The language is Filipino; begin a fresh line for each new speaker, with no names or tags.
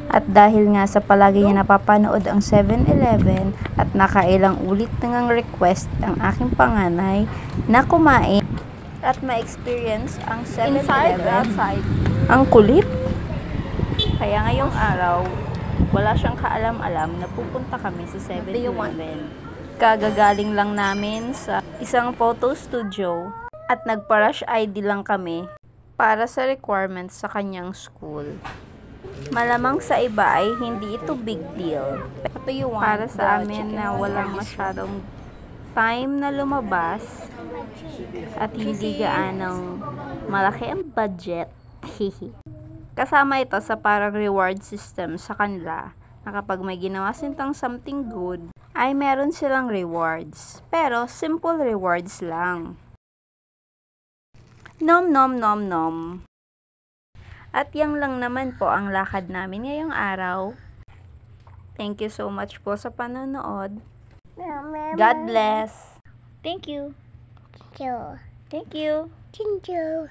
At dahil nga sa palagi niya napapanood ang 7-Eleven at nakailang ulit nang request ang aking panganay na kumain at ma-experience ang 7-Eleven. Ang kulit. Kaya ngayong araw, wala siyang kaalam-alam na pupunta kami sa 7-Eleven. Kagagaling lang namin sa isang photo studio at nagpa-rush ID lang kami para sa requirements sa kanyang school. Malamang sa iba ay hindi ito big deal. Para sa amin na walang masyadong time na lumabas at hindi gaanong malaki ang budget. Kasama ito sa parang reward system sa kanila na kapag may ginawa silang something good, ay meron silang rewards. Pero simple rewards lang. Nom nom nom nom. At yang lang naman po ang lakad namin ngayong araw. Thank you so much po sa panonood. God bless. Thank you.
Thank you.
Thank you.
Thank you.